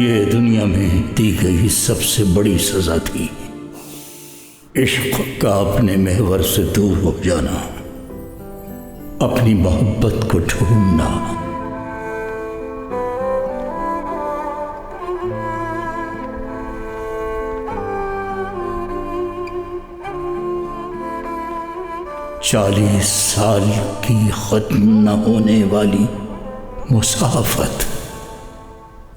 ये दुनिया में दी गई सबसे बड़ी सजा थी, इश्क का अपने महवर से दूर हो जाना, अपनी मोहब्बत को ढूंढना। चालीस साल की खत्म न होने वाली मुसाफत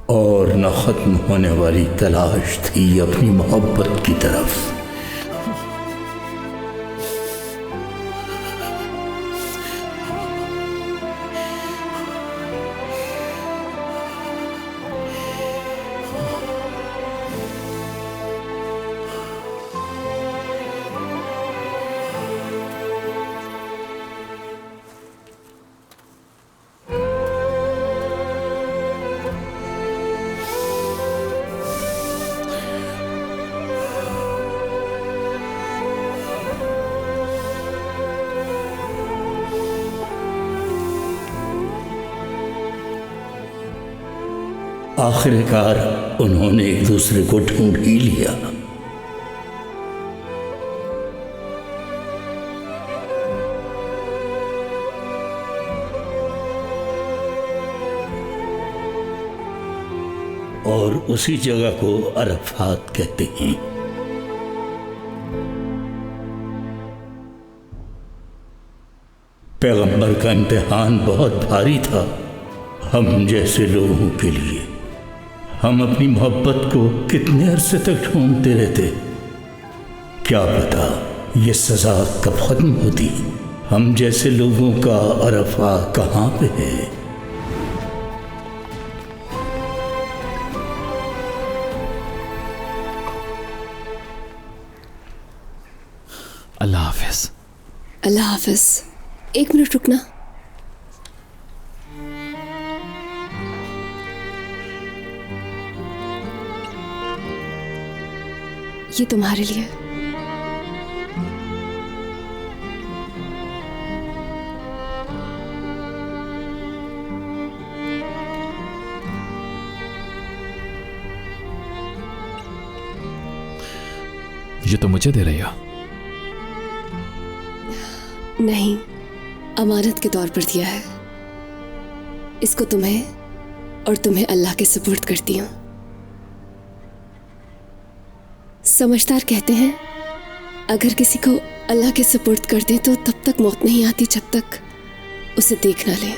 और न खत्म होने वाली तलाश थी अपनी मोहब्बत की तरफ। आखिरकार उन्होंने एक दूसरे को ढूंढ ही लिया। और उसी जगह को अरफात कहते हैं। पैगंबर का इम्तिहान बहुत भारी था हम जैसे लोगों के लिए। हम अपनी मोहब्बत को कितने अरसे तक ढूंढते रहते, क्या पता ये सजा कब खत्म होती। हम जैसे लोगों का अरफा कहाँ पे है। अल्लाह हाफिज। अल्लाह हाफिज। एक मिनट रुकना। ये तुम्हारे लिए। ये तो मुझे दे रही हो? नहीं, अमानत के तौर पर दिया है। इसको तुम्हें और तुम्हें अल्लाह के सुपुर्द करती हूँ। समझदार कहते हैं अगर किसी को अल्लाह के सुपुर्द कर दें तो तब तक मौत नहीं आती जब तक उसे देख ना लें।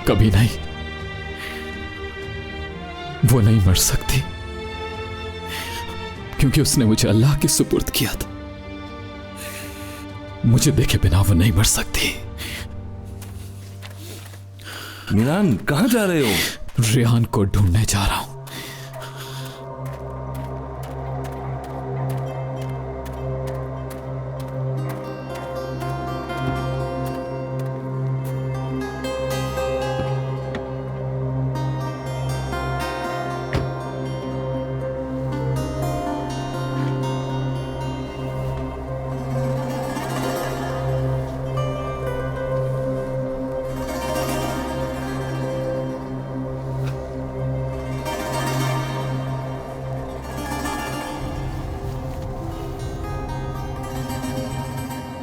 कभी नहीं, वो नहीं मर सकती क्योंकि उसने मुझे अल्लाह के सुपुर्द किया था। मुझे देखे बिना वो नहीं मर सकती। मिरान, कहां जा रहे हो? रेहान को ढूंढने जा रहा हूं।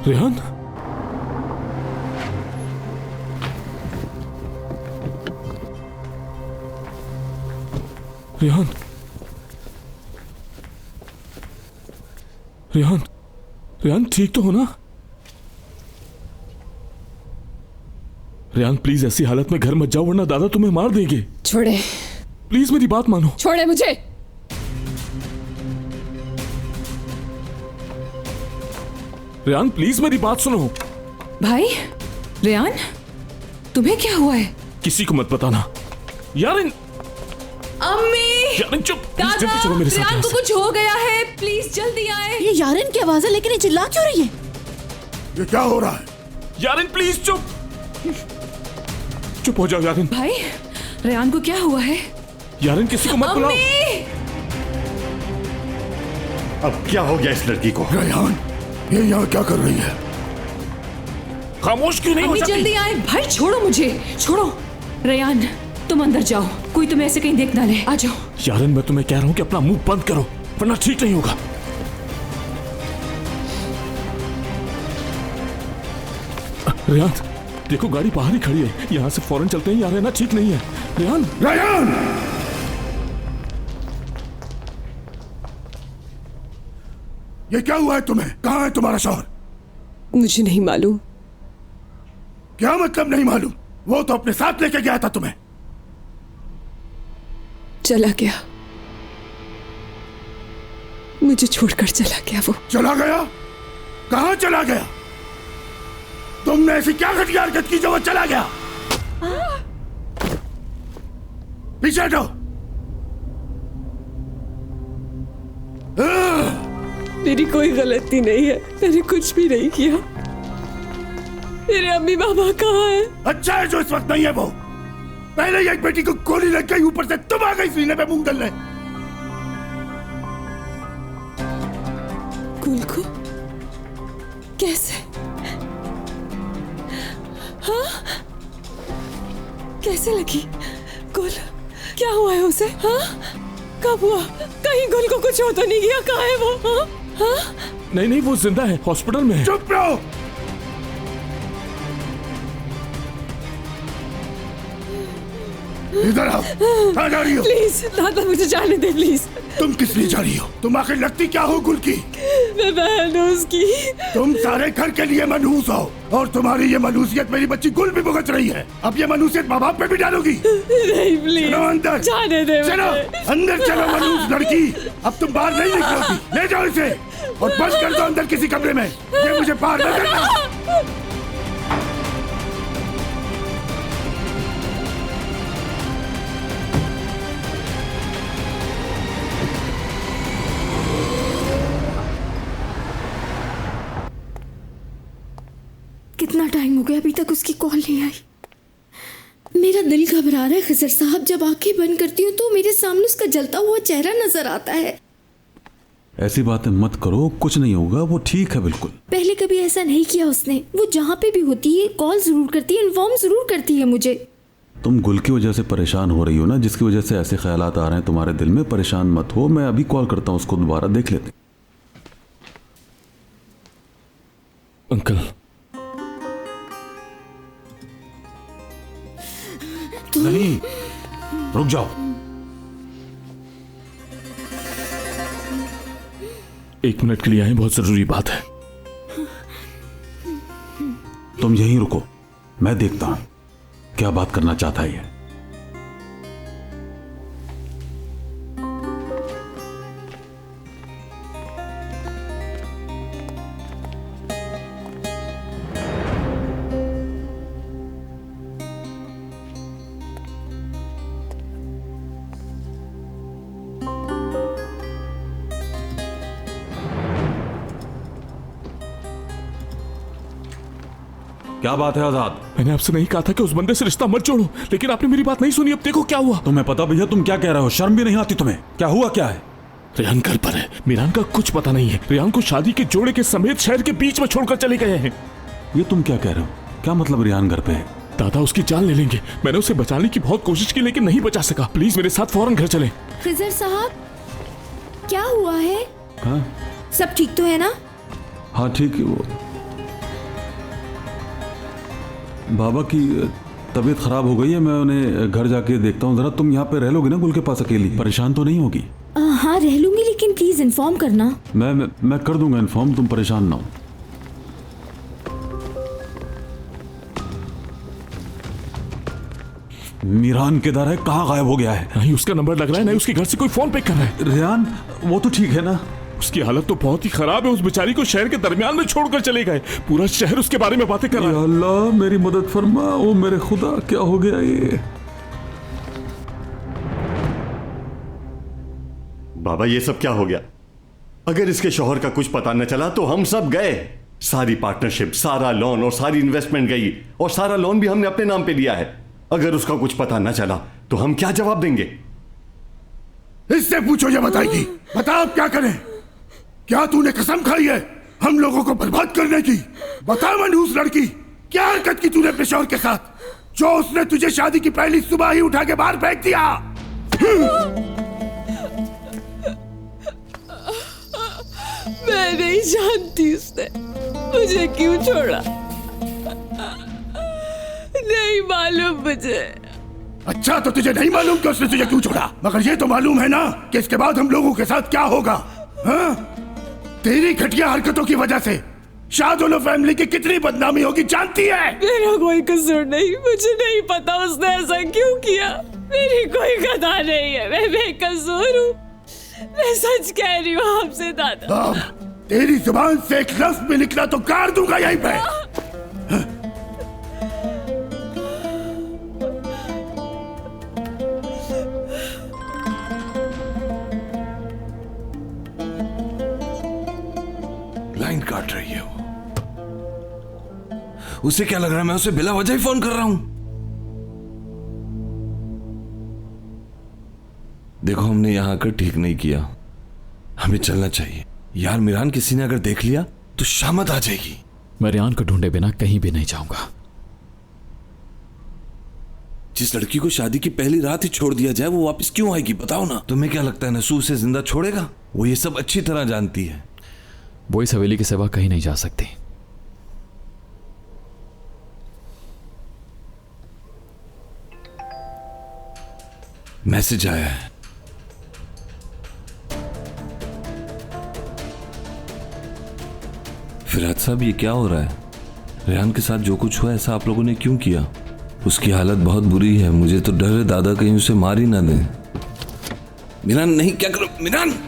रेहान, रेहान, रेहान, रेहान ठीक तो हो ना? रेहान प्लीज ऐसी हालत में घर मत जाओ वरना दादा तुम्हें मार देंगे। छोड़े, प्लीज मेरी बात मानो। छोड़े मुझे। रेहान प्लीज मेरी बात सुनो। भाई रेहान, तुम्हें क्या हुआ है? किसी को मत बताना। यारिन, अम्मी, यारिन चुप। प्लीज दादा, जल्दी चलो मेरे साथ रेहान यहाँ को से। कुछ हो गया है, प्लीज जल्दी आए। ये यारिन की आवाज है, लेकिन ये चिल्ला क्यों रही है? ये क्या हो रहा है? यारिन प्लीज चुप। चुप हो जाओ यारिन। भाई रेहान को क्या हुआ है? यारिन किसी को मत बुलाओ। अम्मी, अब क्या हो गया इस लड़की को? रेहान, ये यहाँ क्या कर रही है? खामोश क्यों नहीं हो अम्मी सकती? जल्दी आए। भाई छोड़ो मुझे, छोड़ो। रेहान तुम अंदर जाओ, कोई तुम्हें ऐसे कहीं देख ना ले। आ जाओ। यारिन मैं तुम्हें कह रहा हूँ कि अपना मुंह बंद करो वरना ठीक नहीं होगा। रेहान देखो गाड़ी बाहर ही खड़ी है, यहाँ से फौरन चलते हैं। यहाँ रहना ठीक नहीं है। रेहान, रेहान! ये क्या हुआ है तुम्हें? कहाँ है तुम्हारा शौहर? मुझे नहीं मालूम। क्या मतलब नहीं मालूम? वो तो अपने साथ लेके गया था तुम्हें। चला गया, मुझे छोड़कर चला गया वो। चला गया? कहाँ चला गया? तुमने ऐसी क्या घटिया हरकत की जो वो चला गया? पीछे हटो। मेरी कोई गलती नहीं है, मैंने कुछ भी नहीं किया। मेरे अम्मी बाबा कहाँ हैं? अच्छा है जो इस वक्त नहीं है वो। पहले ही एक बेटी को गोली लग गई, ऊपर से तुम आ गई सीने पे मूंग दलने। गुल को कैसे? हाँ, कैसे लगी? गुल, क्या हुआ है उसे? हाँ, कब हुआ? कहीं गुल को कुछ हो तो नहीं गया? कहाँ है वो? हाँ? हाँ? नहीं वो जिंदा है, हॉस्पिटल में है। चुप रहो। इधर आओ। कहाँ जा रही हो? प्लीज दादा मुझे जाने दे प्लीज। तुम किस लिए जा रही हो? तुम आखिर लगती क्या हो गुल की? मैं बहन हूँ उसकी। तुम सारे घर के लिए मनहूस हो और तुम्हारी ये मनहूसियत मेरी बच्ची गुल भी भुगत रही है। अब ये मनहूसियत माँ बाप पे भी डालोगी? नहीं प्लीज, चलो अंदर। जाने दे चलो मुझे। अंदर चलो मनहूस लड़की। अब तुम बाहर नहीं निकलोगी। ले जाओ इसे और बंद कर दो अंदर किसी कमरे में। ये मुझे बाहर न करना। कितना टाइम हो गया, अभी तक उसकी कॉल नहीं आई। मेरा दिल घबरा रहा है खिजर साहब। जब आंखें बंद करती हूँ तो मेरे सामने उसका जलता हुआ चेहरा नजर आता है। ऐसी बातें मत करो, कुछ नहीं होगा, वो ठीक है बिल्कुल। पहले कभी ऐसा नहीं किया उसने। वो जहाँ पे भी होती है कॉल जरूर करती है, इन्फॉर्म जरूर करती है मुझे। तुम गुल की वजह से परेशान हो रही हो ना, जिसकी वजह से ऐसे ख्यालात आ रहे हैं तुम्हारे दिल में। परेशान मत हो, मैं अभी कॉल करता हूँ उसको, दोबारा देख लेते। अंकल नहीं, रुक जाओ। एक मिनट के लिए आए, बहुत जरूरी बात है। तुम यहीं रुको, मैं देखता हूं क्या बात करना चाहता है ये। क्या बात है आजाद? मैंने आपसे नहीं कहा था कि उस बंदे से रिश्ता मत जोड़ो, लेकिन आपने मेरी बात नहीं सुनी। अब देखो क्या हुआ। तुम्हें पता भैया तुम क्या कह रहे हो? शर्म भी नहीं आती तुम्हें? क्या हुआ क्या है? रेहान घर पर है, मिरान का कुछ पता नहीं है। रेहान को शादी के जोड़े के समेत शहर के बीच में छोड़कर चले गए हैं। ये तुम क्या कह रहे हो? क्या मतलब रेहान घर पे है? दादा उसकी जान ले लेंगे। मैंने उसे बचाने की बहुत कोशिश की लेकिन नहीं बचा सका। प्लीज मेरे साथ फौरन घर चले। खिजर साहब, क्या हुआ है? हाँ सब ठीक तो है ना? हाँ ठीक है। वो बाबा की तबीयत खराब हो गई है, मैं उन्हें घर जाके देखता हूँ। जरा तुम यहाँ पे रह लोगी ना गुल के पास अकेली? परेशान तो नहीं होगी? हाँ रह लूंगी, लेकिन प्लीज इन्फॉर्म करना। मैं कर दूंगा इन्फॉर्म, तुम परेशान ना हो। मीरान किधर है, कहाँ गायब हो गया है? नहीं उसका नंबर लग रहा है, नहीं उसके घर से कोई फोन पिक कर रहा है। रेहान वो तो ठीक है ना? उसकी हालत तो बहुत ही खराब है। उस बेचारी को शहर के दरमियान में छोड़कर चले गए। पूरा शहर उसके बारे में बातें कर रहा या है। अल्लाह मेरी मदद फरमा, ओ मेरे खुदा क्या हो गया ये? बाबा ये सब क्या हो गया? अगर इसके शौहर का कुछ पता न चला तो हम सब गए। सारी पार्टनरशिप, सारा लोन और सारी इन्वेस्टमेंट गई, और सारा लोन भी हमने अपने नाम पे लिया है। अगर उसका कुछ पता न चला तो हम क्या जवाब देंगे? इससे पूछो, ये बताएगी। बता अब क्या करें? क्या तूने कसम खाई है हम लोगों को बर्बाद करने की? बता मनहूस लड़की, क्या हरकत की तूने अपने शौहर के साथ, जो उसने तुझे शादी की पहली सुबह ही उठा के बाहर फेंक दिया? मैं नहीं जानती उसने मुझे क्यों छोड़ा, नहीं मालूम मुझे। अच्छा तो तुझे नहीं मालूम कि उसने तुझे क्यों छोड़ा, मगर ये तो मालूम है ना कि इसके बाद हम लोगों के साथ क्या होगा। हाँ? तेरी घटिया हरकतों की वजह से शाहदोलो फैमिली की कितनी बदनामी होगी जानती है? मेरा कोई कसूर नहीं, मुझे नहीं पता उसने ऐसा क्यों किया। मेरी कोई गदा नहीं है, मैं बेकसूर हूँ। मैं सच कह रही हूँ आपसे दादा। तेरी जुबान से एक लफ्ज भी निकला तो काट दूंगा यहीं पे। लाइन काट रही है वो। उसे क्या लग रहा है मैं उसे बिला वजह ही फोन कर रहा हूं? देखो हमने यहां आकर ठीक नहीं किया, हमें चलना चाहिए। यार मीरान किसी ने अगर देख लिया तो शामत आ जाएगी। मैं रेहान को ढूंढे बिना कहीं भी नहीं जाऊंगा। जिस लड़की को शादी की पहली रात ही छोड़ दिया जाए वो वापस क्यों आएगी बताओ ना? तुम्हें क्या लगता है नसू उसे जिंदा छोड़ेगा? वो ये सब अच्छी तरह जानती है। वो इस हवेली के सिवा कहीं नहीं जा सकती। मैसेज आया है। फिराद साहब ये क्या हो रहा है? रेहान के साथ जो कुछ हुआ ऐसा आप लोगों ने क्यों किया? उसकी हालत बहुत बुरी है, मुझे तो डर है दादा कहीं उसे मार ही ना दें। मीरान नहीं, क्या करो मीरान?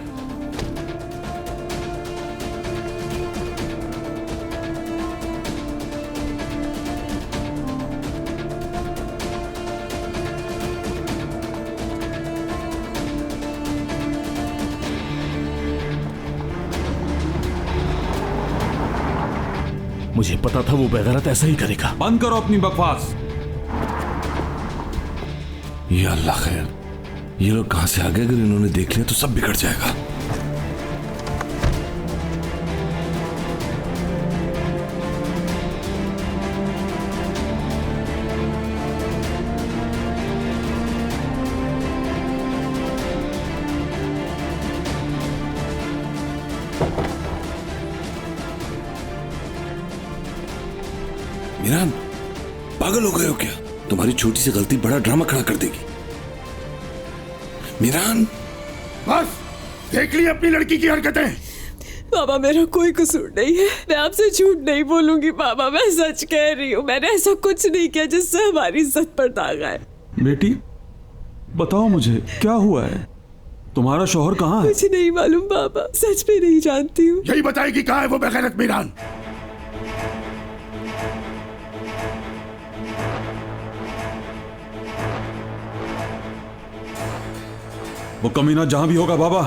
मुझे पता था वो बेगैरत ऐसा ही करेगा। बंद करो अपनी बकवास। या अल्लाह खैर, ये लोग कहां से आ गए? अगर इन्होंने देख लिया तो सब बिगड़ जाएगा। मीरान पागल हो गए हो क्या? तुम्हारी छोटी सी गलती बड़ा ड्रामा खड़ा कर देगी। मीरान बस देख ली अपनी लड़की की हरकतें। बाबा मेरा कोई कसूर नहीं है, मैं आपसे झूठ नहीं बोलूंगी बाबा, मैं सच कह रही हूँ। मैंने ऐसा कुछ नहीं किया जिससे हमारी इज्जत पर दाग आए। बेटी बताओ मुझे क्या हुआ है? तुम्हारा शौहर कहाँ है? मुझे नहीं मालूम बाबा, सच में नहीं जानती हूँ। यही बताएगी कहाँ है वो बेगैरत मीरान? वो कमीना जहां भी होगा बाबा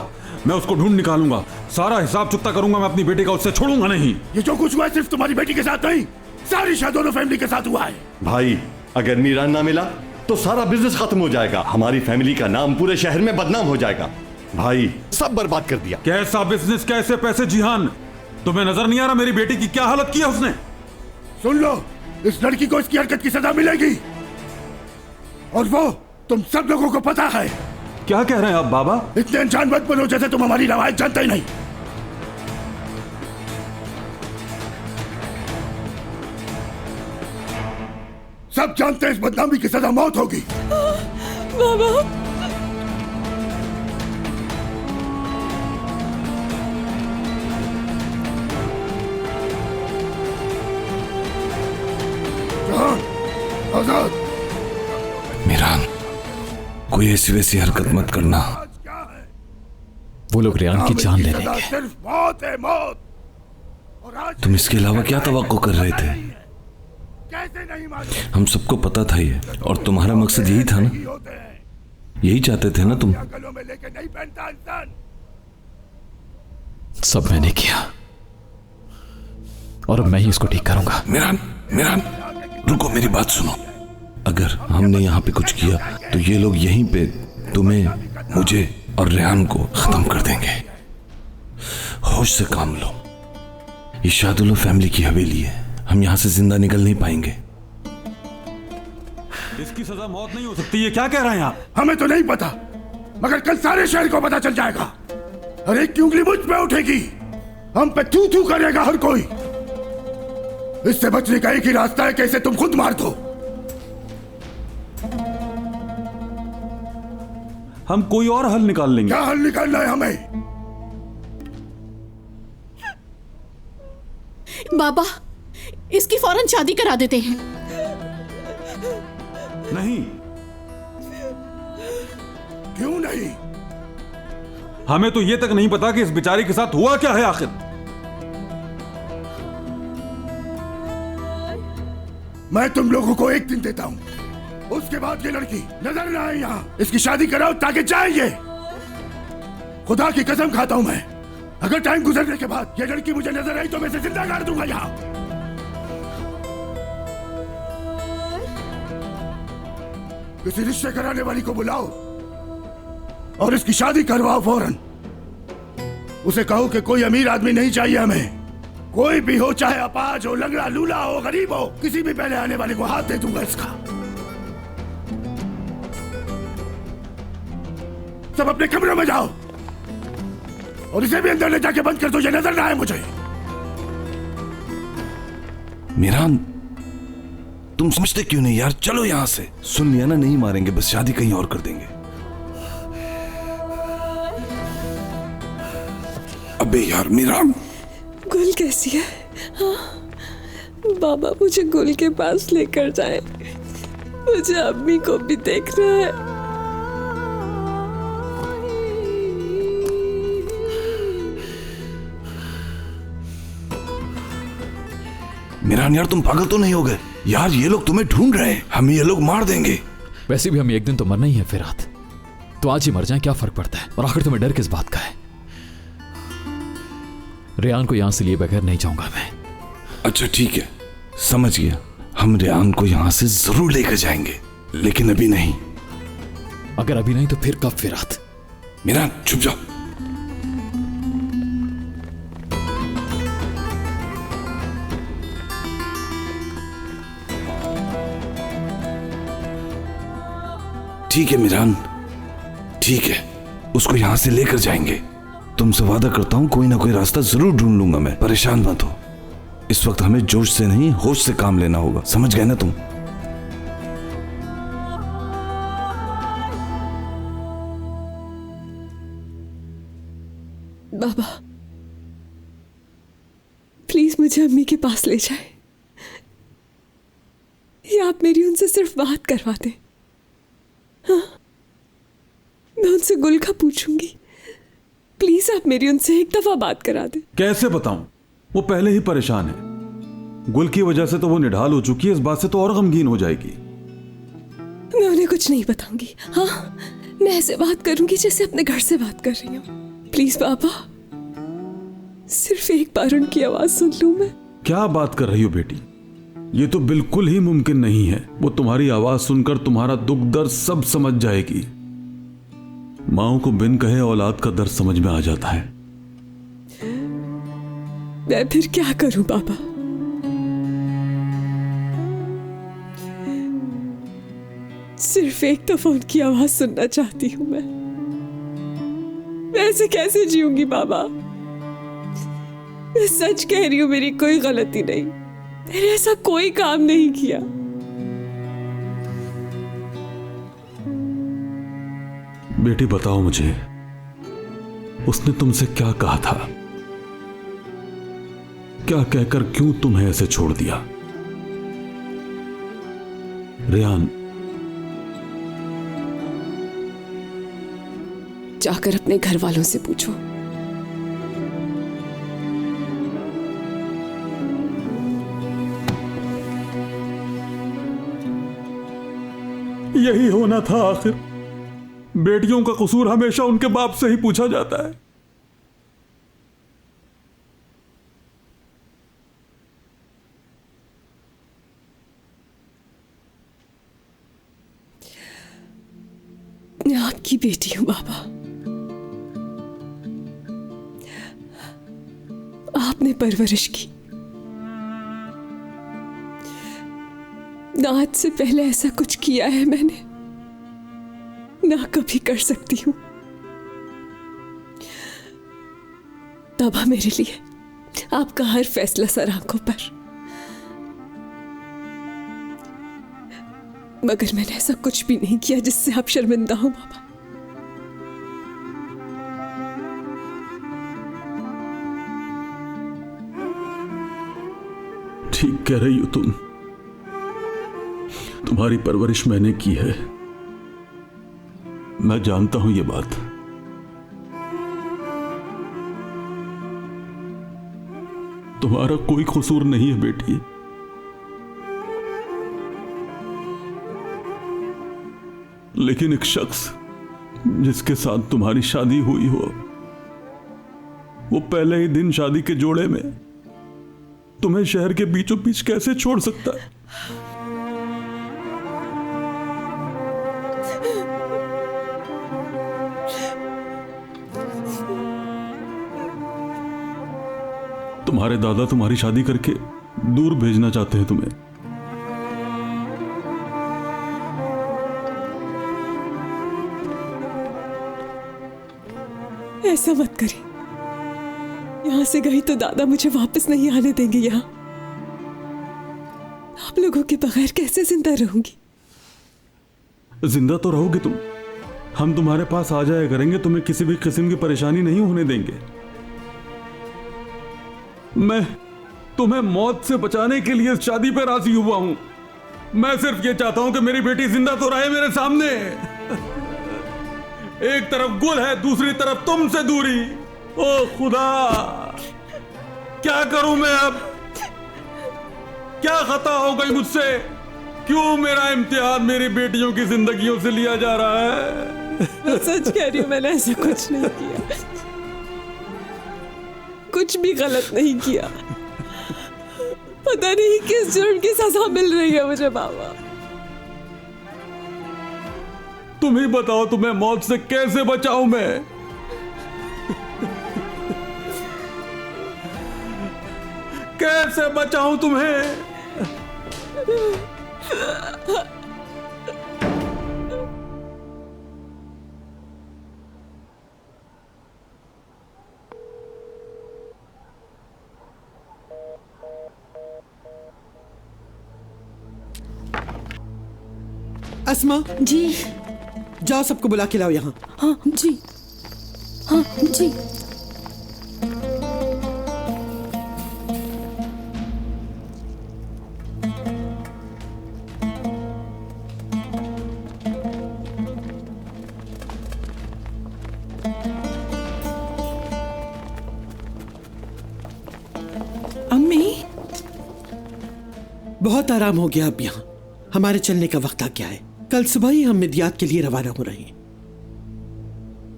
मैं उसको ढूंढ निकालूंगा, सारा हिसाब चुकता करूंगा मैं अपनी बेटी का, उससे छोड़ूंगा नहीं। ये जो कुछ हुआ है सिर्फ तुम्हारी बेटी के साथ नहीं, सारी शाहदोलो फैमिली के साथ हुआ है। भाई अगर मीरान ना मिला तो सारा बिजनेस खत्म हो जाएगा, हमारी फैमिली का नाम पूरे शहर में बदनाम हो जाएगा। भाई सब बर्बाद कर दिया। कैसा बिजनेस, कैसे पैसे? जिहान तुम्हें नजर नहीं आ रहा मेरी बेटी की क्या हालत की है उसने? सुन लो, इस लड़की को इसकी हरकत की सजा मिलेगी, और वो तुम सब लोगों को पता है। क्या कह रहे हैं आप बाबा? इतने अनजान मत बनो जैसे तुम हमारी रवायत जानते ही नहीं। सब जानते हैं इस बदनामी की सजा मौत होगी। बाबा आजाद। मीरान कोई ऐसी वैसी हरकत मत करना। वो लोग रेयान की जान ले लेंगे। सिर्फ मौत है, मौत। और आज तुम इसके अलावा क्या तवक्को कर रहे थे? कैसे नहीं मालूम? हम सबको पता था ये, और तुम्हारा मकसद यही था ना? यही चाहते थे ना तुम? गलों में लेके नहीं पहनता इंसान। सब मैंने किया और अब मैं ही इसको ठीक करूंगा। मिरान, मिरान, रुको, मेरी बात सुनो। अगर हमने यहाँ पे कुछ किया तो ये लोग यहीं पे तुम्हें, मुझे और रेहान को खत्म कर देंगे। होश से काम लो। ये शादुल्ला फैमिली की हवेली है, हम यहाँ से जिंदा निकल नहीं पाएंगे। इसकी सजा मौत नहीं हो सकती। ये क्या कह रहे हैं आप? हमें तो नहीं पता, मगर कल सारे शहर को पता चल जाएगा। हर एक की उंगली मुझ पे उठेगी, हम पे थू थू करेगा हर कोई। इससे बचने का एक ही रास्ता है कि इसे तुम खुद मार दो। हम कोई और हल निकाल लेंगे। क्या हल निकालना है हमें? बाबा, इसकी फौरन शादी करा देते हैं। नहीं। क्यों नहीं? हमें तो ये तक नहीं पता कि इस बेचारी के साथ हुआ क्या है आखिर। मैं तुम लोगों को एक दिन देता हूं, उसके बाद ये लड़की नजर ना आए यहाँ। इसकी शादी कराओ ताकि जाएंगे। खुदा की कसम खाता हूं मैं, अगर टाइम गुजरने के बाद ये लड़की मुझे नजर आई तो मैं इसे जिंदा गाड़ दूंगा यहाँ। किसी रिश्ते कराने वाली को बुलाओ और इसकी शादी करवाओ फौरन। उसे कहो कि कोई अमीर आदमी नहीं चाहिए हमें। कोई भी हो, चाहे अपाज हो, लंगड़ा लूला हो, गरीब हो, किसी भी पहले आने वाले को हाथ दे दूंगा इसका। सब अपने कमरों में जाओ और इसे भी अंदर ले जाके बंद कर दो, ये नजर ना आए मुझे। मिरान, तुम समझते क्यों नहीं यार? चलो यहां से। सुन लिया ना, नहीं मारेंगे, बस शादी कहीं और कर देंगे। अबे यार मिरान, गुल कैसी है? हाँ? बाबा मुझे गुल के पास लेकर जाए, मुझे अम्मी को भी देखना है। मिरान यार, तुम पागल तो नहीं हो गए यार? ये लोग तुम्हें ढूंढ रहे हैं, हमें ये लोग मार देंगे। वैसे भी हमें एक दिन तो मरना ही है फिरात, तो आज ही मर जाएं, क्या फर्क पड़ता है? और आखिर तुम्हें डर किस बात का है? रेयान को यहां से लिए बगैर नहीं जाऊंगा मैं। अच्छा ठीक है, समझ गया। हम रेयान को यहां से जरूर लेकर जाएंगे, लेकिन अभी नहीं। अगर अभी नहीं तो फिर कब फिरात? मिरान चुप जाओ। ठीक है मिरान, ठीक है, उसको यहां से लेकर जाएंगे। तुमसे वादा करता हूं कोई ना कोई रास्ता जरूर ढूंढ लूंगा मैं। परेशान मत हो। इस वक्त हमें जोश से नहीं, होश से काम लेना होगा, समझ गए ना तुम? बाबा प्लीज मुझे अम्मी के पास ले जाए, या आप मेरी उनसे सिर्फ बात करवा दें। हाँ, मैं उनसे गुल का पूछूंगी, प्लीज आप मेरी उनसे एक दफा बात करा दें। कैसे बताऊं? वो पहले ही परेशान है। गुल की वजह से तो वो निढाल हो चुकी है, इस बात से तो और गमगीन हो जाएगी। मैं उन्हें कुछ नहीं बताऊंगी। हाँ, मैं ऐसे बात करूंगी जैसे अपने घर से बात कर रही हूँ। प्लीज बाबा, सिर्फ एक बार उनकी आवाज सुन लूं मैं। क्या बात कर रही हो बेटी? ये तो बिल्कुल ही मुमकिन नहीं है। वो तुम्हारी आवाज सुनकर तुम्हारा दुख दर्द सब समझ जाएगी। माओ को बिन कहे औलाद का दर्द समझ में आ जाता है। मैं फिर क्या करूं बाबा? सिर्फ एक दफा उनकी आवाज सुनना चाहती हूं मैं। ऐसे कैसे जीऊंगी बाबा? मैं सच कह रही हूं, मेरी कोई गलती नहीं, मैंने ऐसा कोई काम नहीं किया। बेटी बताओ मुझे, उसने तुमसे क्या कहा था? क्या कहकर क्यों तुम्हें ऐसे छोड़ दिया? रेयान, जाकर अपने घर वालों से पूछो। यही होना था आखिर। बेटियों का कसूर हमेशा उनके बाप से ही पूछा जाता है। मैं आपकी बेटी हूं बाबा। आपने परवरिश की। ना आज से पहले ऐसा कुछ किया है मैंने, ना कभी कर सकती हूं। तब मेरे लिए आपका हर फैसला सर आंखों पर, मगर मैंने ऐसा कुछ भी नहीं किया जिससे आप शर्मिंदा हो बाबा। ठीक कह रही हो तुम। तुम्हारी परवरिश मैंने की है, मैं जानता हूं ये बात। तुम्हारा कोई कसूर नहीं है बेटी। लेकिन एक शख्स जिसके साथ तुम्हारी शादी हुई हो, वो पहले ही दिन शादी के जोड़े में तुम्हें शहर के बीचों बीच कैसे छोड़ सकता है? तुम्हारे दादा तुम्हारी शादी करके दूर भेजना चाहते हैं तुम्हें। ऐसा मत करें। यहां से गई तो दादा मुझे वापस नहीं आने देंगे। यहां आप लोगों के बगैर कैसे जिंदा रहूंगी? जिंदा तो रहोगे तुम। हम तुम्हारे पास आ जाया करेंगे, तुम्हें किसी भी किस्म की परेशानी नहीं होने देंगे। मैं तुम्हें मौत से बचाने के लिए शादी पर राजी हुआ हूं। मैं सिर्फ ये चाहता हूं कि मेरी बेटी जिंदा तो रहे मेरे सामने। एक तरफ गुल है, दूसरी तरफ तुमसे दूरी। ओ खुदा, क्या करूं मैं अब? क्या खता हो गई मुझसे? क्यों मेरा इम्तिहान मेरी बेटियों की जिंदगियों से लिया जा रहा है? मैं सच कह रही हूं, मैंने ऐसा कुछ नहीं किया। कुछ भी गलत नहीं किया। पता नहीं किस जुर्म की सजा मिल रही है मुझे बाबा। तुम ही बताओ, तुम्हें मौत से कैसे बचाऊं मैं? कैसे बचाऊं तुम्हें? अस्मा जी। जाओ, सबको बुला के लाओ यहाँ। हाँ जी, हाँ जी। अम्मी, बहुत आराम हो गया। अब यहाँ हमारे चलने का वक्त आ गया है। कल सुबह ही हम मिदियात के लिए रवाना हो रहे हैं।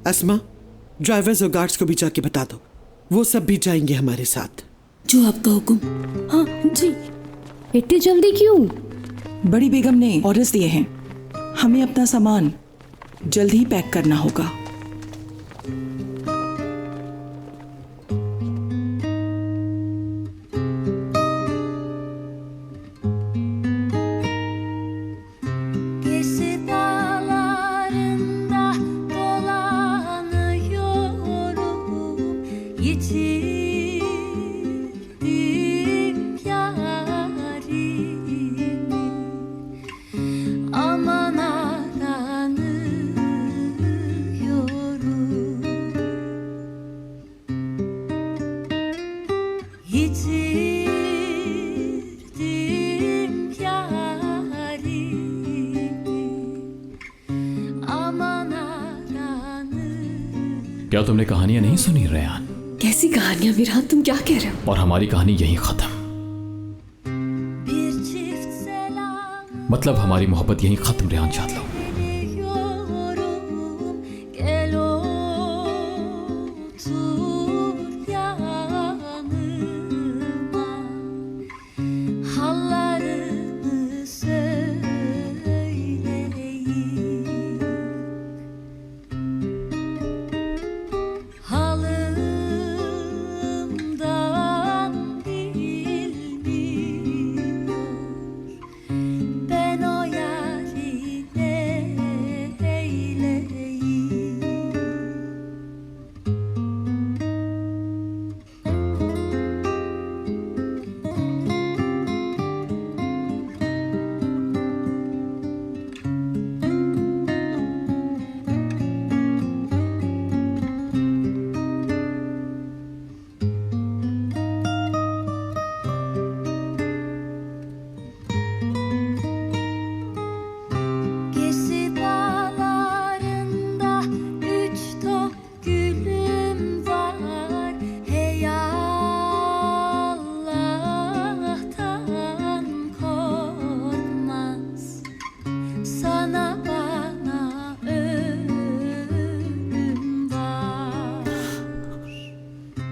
अस्मा, ड्राइवर्स और गार्ड्स को भी जाके बता दो, वो सब भी जाएंगे हमारे साथ। जो आपका हुक्म। हाँ जी। इतनी जल्दी क्यों? बड़ी बेगम ने ऑर्डर्स दिए हैं, हमें अपना सामान जल्द ही पैक करना होगा। Aman aranıyorum. क्या तुमने कहानियां नहीं सुनी रेयान? कैसी कहानियां मीरान, तुम क्या कह रहे हो? और हमारी कहानी यहीं खत्म। मतलब हमारी मोहब्बत यहीं खत्म रेयान शादलो।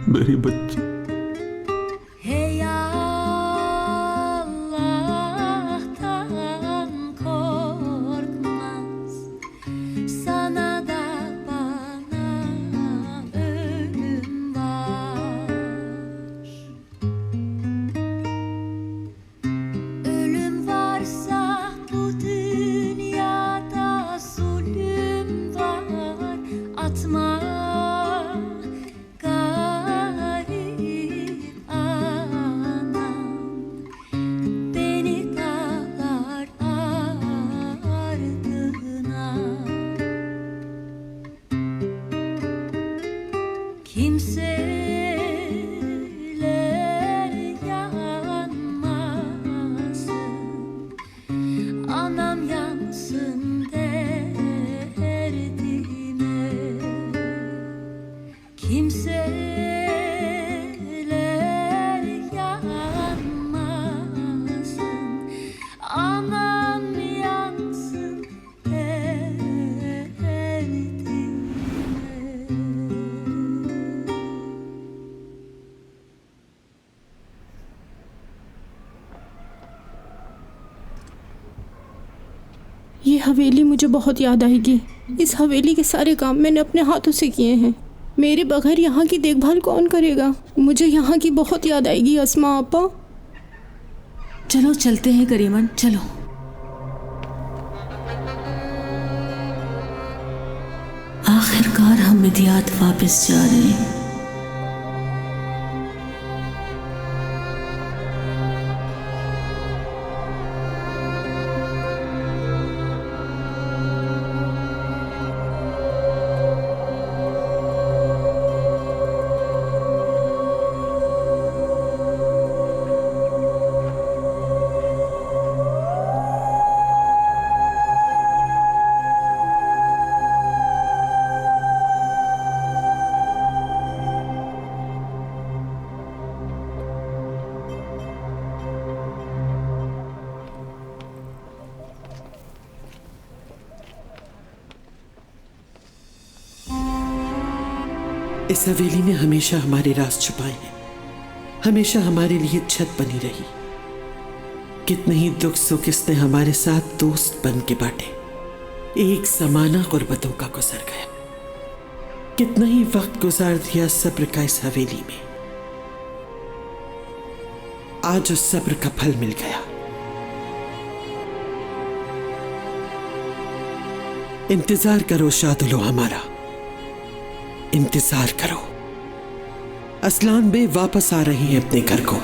मेरी बच्ची ये हवेली मुझे बहुत याद आएगी। इस हवेली के सारे काम मैंने अपने हाथों से किए हैं। मेरे बगैर यहाँ की देखभाल कौन करेगा? मुझे यहाँ की बहुत याद आएगी अस्मा आपा। चलो चलते हैं करीमन, चलो। आखिरकार हम मिदियात वापस जा रहे हैं। इस हवेली ने हमेशा हमारे राज छुपाए हैं, हमेशा हमारे लिए छत बनी रही। कितने ही दुख सुख इसने हमारे साथ दोस्त बन के बांटे। एक ज़माना गुर्बतों का गुजर गया, कितना ही वक्त गुजार दिया सब्र का इस हवेली में। आज उस सब्र का फल मिल गया। इंतजार करो शादुलो हमारा, इंतजार करो। असलान बे वापस आ रही हैं अपने घर को।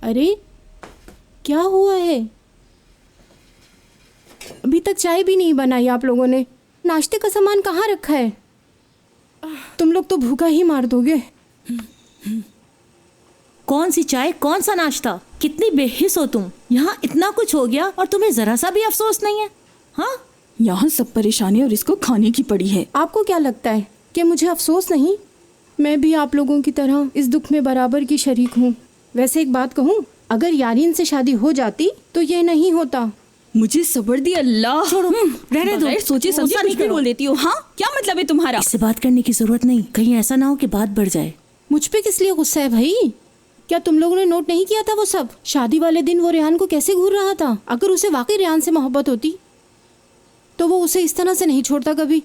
अरे क्या हुआ है? अभी तक चाय भी नहीं बनाई आप लोगों ने। नाश्ते का सामान कहाँ रखा है? तुम लोग तो भूखा ही मार दोगे। कौन सी चाय, कौन सा नाश्ता? कितनी बेहिस हो तुम। यहाँ इतना कुछ हो गया और तुम्हें जरा सा भी अफसोस नहीं है? हाँ, यहाँ सब परेशानी और इसको खाने की पड़ी है। आपको क्या लगता है कि मुझे अफसोस नहीं? मैं भी आप लोगों की तरह इस दुख में बराबर की शरीक हूँ। वैसे एक बात कहूँ, अगर यारीन से शादी हो जाती तो ये नहीं होता। मुझे सबर दी अल्लाह। छोड़ो, रहने दो। सोचे समझे कुछ भी बोल देती हो। हाँ, क्या मतलब है तुम्हारा? इससे बात करने की जरूरत नहीं, कहीं ऐसा ना हो कि बात बढ़ जाए। मुझ पे किस लिए गुस्सा है भाई? क्या तुम लोगों ने नोट नहीं किया था वो सब? शादी वाले दिन वो रेहान को कैसे घूर रहा था। अगर उसे वाकई रेहान से मोहब्बत होती तो वो उसे इस तरह से नहीं छोड़ता कभी।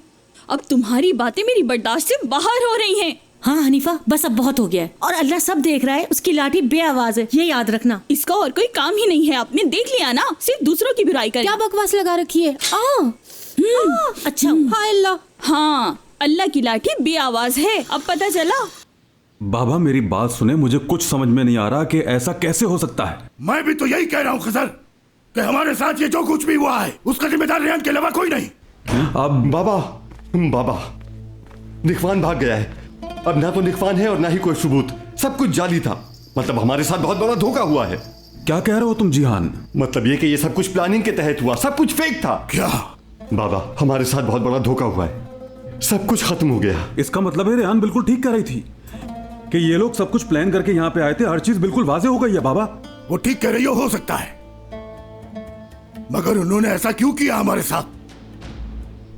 अब तुम्हारी बातें मेरी बर्दाश्त से बाहर हो रही हैं। हाँ हनीफा, बस अब बहुत हो गया है। और अल्लाह सब देख रहा है, उसकी लाठी बेआवाज है, ये याद रखना। इसका और कोई काम ही नहीं है। आपने देख लिया ना, सिर्फ दूसरों की बुराई कर। क्या बकवास लगा रखी है? अच्छा। हाय अल्लाह। हाँ, अल्लाह की लाठी बेआवाज है। अब पता चला? बाबा मेरी बात सुने, मुझे कुछ समझ में नहीं आ रहा कि ऐसा कैसे हो सकता है। मैं भी तो यही कह रहा हूँ खजर, कि हमारे साथ ये जो कुछ भी हुआ है उसका जिम्मेदार रेहान के अलावा कोई नहीं। अब बाबा निकवान भाग गया है। अब ना तो निकवान है और ना ही कोई सबूत। सब कुछ जाली था। मतलब हमारे साथ बहुत बड़ा धोखा हुआ है। क्या कह रहे हो तुम जिहान? मतलब ये कि ये सब कुछ प्लानिंग के तहत हुआ, सब कुछ फेक था। क्या? बाबा हमारे साथ बहुत बड़ा धोखा हुआ है। सब कुछ खत्म हो गया। इसका मतलब है रेहान बिल्कुल ठीक कह रही थी कि ये लोग सब कुछ प्लान करके यहाँ पे आए थे। हर चीज बिल्कुल वाजे हो गई है बाबा। वो ठीक कह रही हो सकता है, मगर उन्होंने ऐसा क्यों किया हमारे साथ?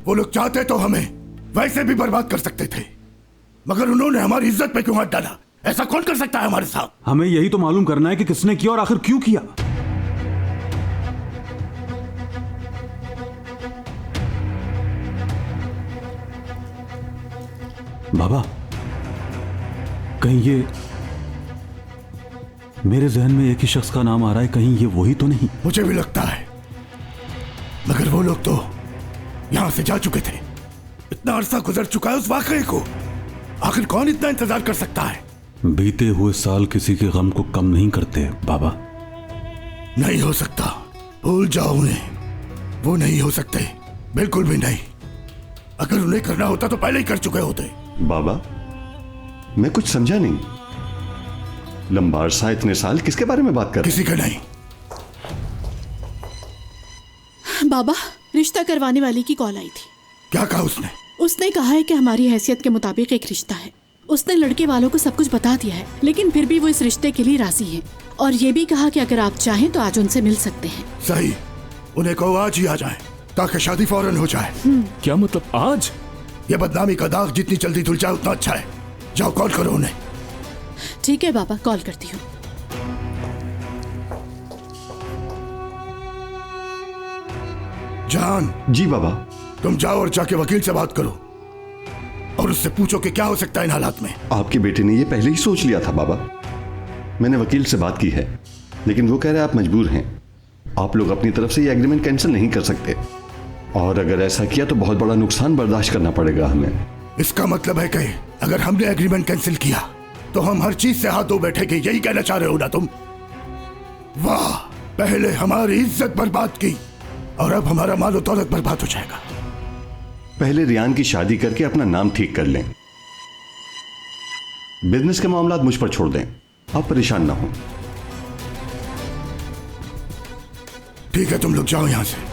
वो लोग चाहते तो हमें वैसे भी बर्बाद कर सकते थे, मगर उन्होंने हमारी इज्जत पे क्यों हाथ डाला? ऐसा कौन कर सकता है हमारे साथ? हमें यही तो मालूम करना है कि किसने किया और आखिर क्यों किया। बाबा कहीं ये मेरे जहन में एक ही शख्स का नाम आ रहा है, कहीं ये वही तो नहीं? मुझे भी लगता है, मगर वो लोग तो यहां से जा चुके थे। इतना अरसा गुजर चुका है उस वाकये को, आखिर कौन इतना इंतजार कर सकता है? बीते हुए साल किसी के गम को कम नहीं करते बाबा। नहीं हो सकता, भूल जाओ उन्हें। वो नहीं हो सकते, बिल्कुल भी नहीं। अगर उन्हें करना होता तो पहले ही कर चुके होते। बाबा मैं कुछ समझा नहीं। लंबा अरसा, इतने साल, किसके बारे में बात कर? किसी का नहीं। बाबा, रिश्ता करवाने वाली की कॉल आई थी। क्या कहा उसने? उसने कहा है कि हमारी हैसियत के मुताबिक एक रिश्ता है। उसने लड़के वालों को सब कुछ बता दिया है, लेकिन फिर भी वो इस रिश्ते के लिए राजी है। और ये भी कहा कि अगर आप चाहें तो आज उनसे मिल सकते हैं। सही, उन्हें कहो आज ही आ जाए ताकि शादी फौरन हो जाए। क्या मतलब आज? ये बदनामी का दाग जितनी जल्दी धुल जाए उतना अच्छा है। जाओ कॉल करो उन्हें। ठीक है बाबा, कॉल करती हूँ। जान। जी बाबा। तुम जाओ और जाके वकील से बात करो और उससे पूछो कि क्या हो सकता है इन हालात में। आपके बेटे ने ये पहले ही सोच लिया था बाबा। मैंने वकील से बात की है, लेकिन वो कह रहे हैं आप मजबूर हैं। आप लोग अपनी तरफ से ये एग्रीमेंट कैंसिल नहीं कर सकते, और अगर ऐसा किया तो बहुत बड़ा नुकसान बर्दाश्त करना पड़ेगा हमें। इसका मतलब है कि अगर हमने एग्रीमेंट कैंसिल किया तो हम हर चीज से हाथ धो बैठेंगे, यही कहना चाह रहे हो ना तुम? वाह, पहले हमारी इज्जत बर्बाद की और अब हमारा माल और दौलत बर्बाद हो जाएगा। पहले रियान की शादी करके अपना नाम ठीक कर लें। बिजनेस के मामला मुझ पर छोड़ दें, आप परेशान ना हो। ठीक है, तुम लोग जाओ यहां से।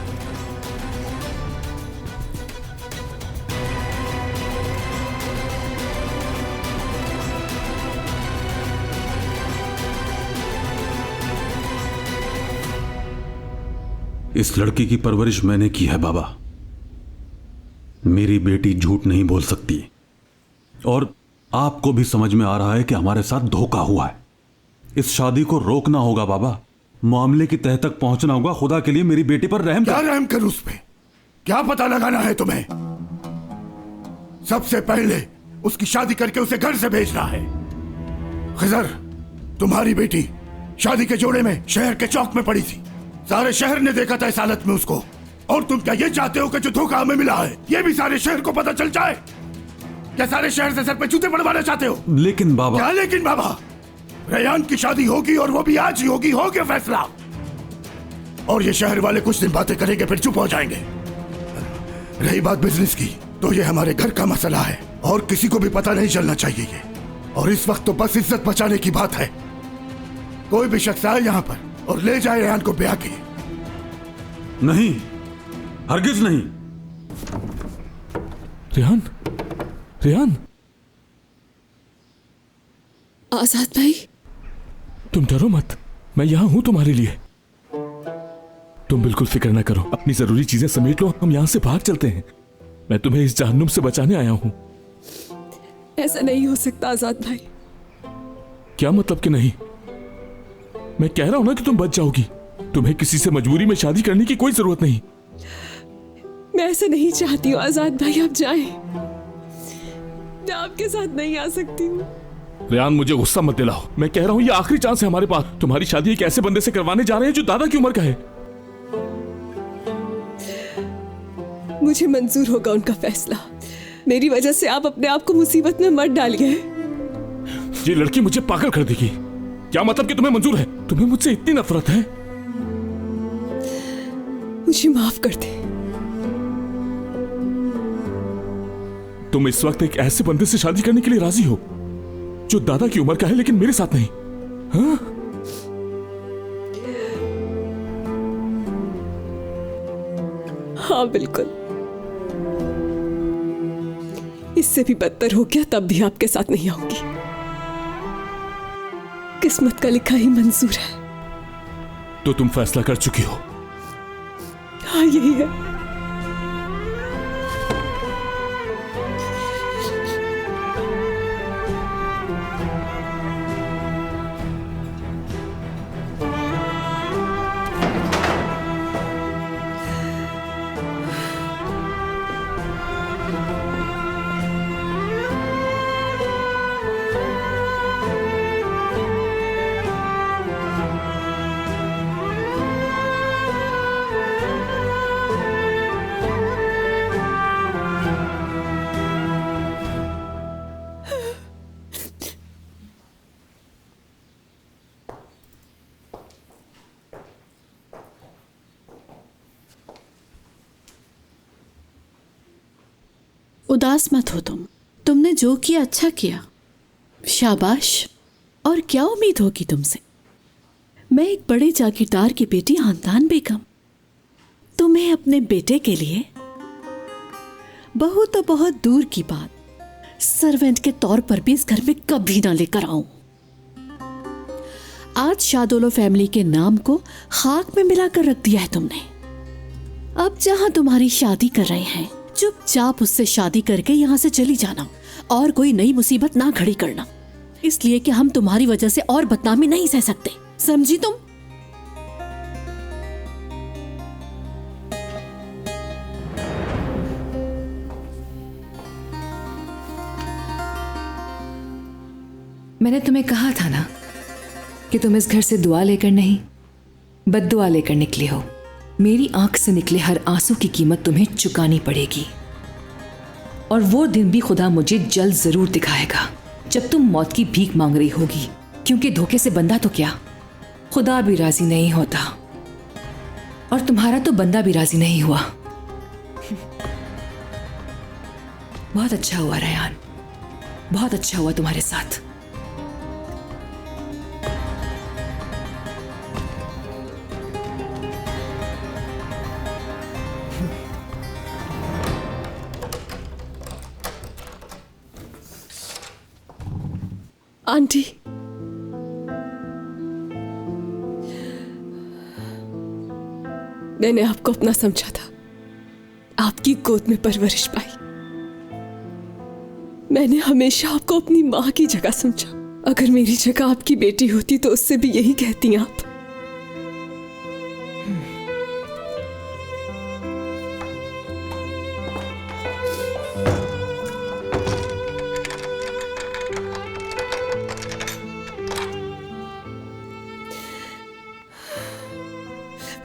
इस लड़की की परवरिश मैंने की है बाबा। मेरी बेटी झूठ नहीं बोल सकती, और आपको भी समझ में आ रहा है कि हमारे साथ धोखा हुआ है। इस शादी को रोकना होगा बाबा, मामले की तह तक पहुंचना होगा। खुदा के लिए मेरी बेटी पर रहम क्या रहम करूं उस पे? क्या पता लगाना है तुम्हें? सबसे पहले उसकी शादी करके उसे घर से भेजना है। खिजर, तुम्हारी बेटी शादी के जोड़े में शहर के चौक में पड़ी थी। सारे शहर ने देखा था इस हालत में उसको, और तुम क्या ये चाहते हो कि जो धोखा हमें मिला है ये भी सारे शहर को पता चल जाए? क्या सारे शहर से सर पे जूते पड़वाना चाहते हो? लेकिन बाबा। क्या लेकिन बाबा? रेयान की शादी होगी और वो भी आज ही होगी। हो गया फैसला। और ये शहर वाले कुछ दिन बातें करेंगे फिर चुप हो जाएंगे। रही बात बिजनेस की, तो ये हमारे घर का मसला है और किसी को भी पता नहीं चलना चाहिए ये। और इस वक्त तो बस इज्जत बचाने की बात है। कोई भी शख्स आए यहाँ पर और ले जाए रेयान को ब्याह के। नहीं, हरगिज नहीं। रेहान, रेहान। आजाद भाई, तुम डरो मत, मैं यहां हूं तुम्हारे लिए। तुम बिल्कुल फिक्र ना करो, अपनी जरूरी चीजें समेट लो, हम यहां से भाग चलते हैं। मैं तुम्हें इस जहन्नुम से बचाने आया हूं। ऐसा नहीं हो सकता आजाद भाई। क्या मतलब कि नहीं? मैं कह रहा हूं ना कि तुम बच जाओगी। तुम्हें किसी से मजबूरी में शादी करने की कोई जरूरत नहीं। मैं ऐसा नहीं चाहती हूँ आजाद भाई, आप जाएं। मैं आपके साथ नहीं आ सकती हूँ। रेहान, मुझे गुस्सा मत दिलाओ। मैं कह रहा हूँ ये आखिरी चांस है हमारे पास। तुम्हारी शादी एक ऐसे बंदे से करवाने जा रहे हैं जो दादा की उम्र का है। मुझे मंजूर होगा उनका फैसला। मेरी वजह से आप अपने आप को मुसीबत में मत डालिए। ये लड़की मुझे पागल कर देगी। क्या मतलब कि तुम्हें मंजूर है? तुम्हें मुझसे इतनी नफरत है? मुझे माफ कर दे। तुम इस वक्त एक ऐसे बंदे से शादी करने के लिए राजी हो जो दादा की उम्र का है लेकिन मेरे साथ नहीं? हाँ? हाँ बिल्कुल। इससे भी बदतर हो गया तब भी आपके साथ नहीं आऊंगी। किस्मत का लिखा ही मंजूर है। तो तुम फैसला कर चुकी हो? हाँ यही है। उदास मत हो तुमने जो किया अच्छा किया, शाबाश। और क्या उम्मीद होगी तुमसे? मैं एक बड़े जागीरदार की बेटी हांदान बेगम तुम्हें अपने बेटे के लिए बहुत तो बहुत दूर की बात सर्वेंट के तौर पर भी इस घर में कभी ना लेकर आऊं। आज शादोलो फैमिली के नाम को खाक में मिलाकर रख दिया है तुमने। अब जहां तुम्हारी शादी कर रहे हैं, चुपचाप उससे शादी करके यहां से चली जाना और कोई नई मुसीबत ना खड़ी करना, इसलिए कि हम तुम्हारी वजह से और बदनामी नहीं सह सकते। समझी तुम? मैंने तुम्हें कहा था ना कि तुम इस घर से दुआ लेकर नहीं बद्दुआ लेकर निकली हो। मेरी आंख से निकले हर आंसू की कीमत तुम्हें चुकानी पड़ेगी, और वो दिन भी खुदा मुझे जल्द जरूर दिखाएगा जब तुम मौत की भीख मांग रही होगी, क्योंकि धोखे से बंदा तो क्या, खुदा भी राजी नहीं होता, और तुम्हारा तो बंदा भी राजी नहीं हुआ। बहुत अच्छा हुआ रेहान, बहुत अच्छा हुआ तुम्हारे साथ। आंटी, मैंने आपको अपना समझा था, आपकी गोद में परवरिश पाई। मैंने हमेशा आपको अपनी माँ की जगह समझा। अगर मेरी जगह आपकी बेटी होती तो उससे भी यही कहती आप।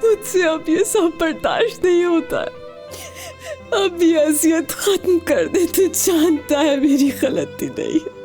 मुझसे अब ये सब बर्दाश्त नहीं होता है। अब ये अजियत खत्म कर दे। तू जानता है मेरी गलती नहीं है।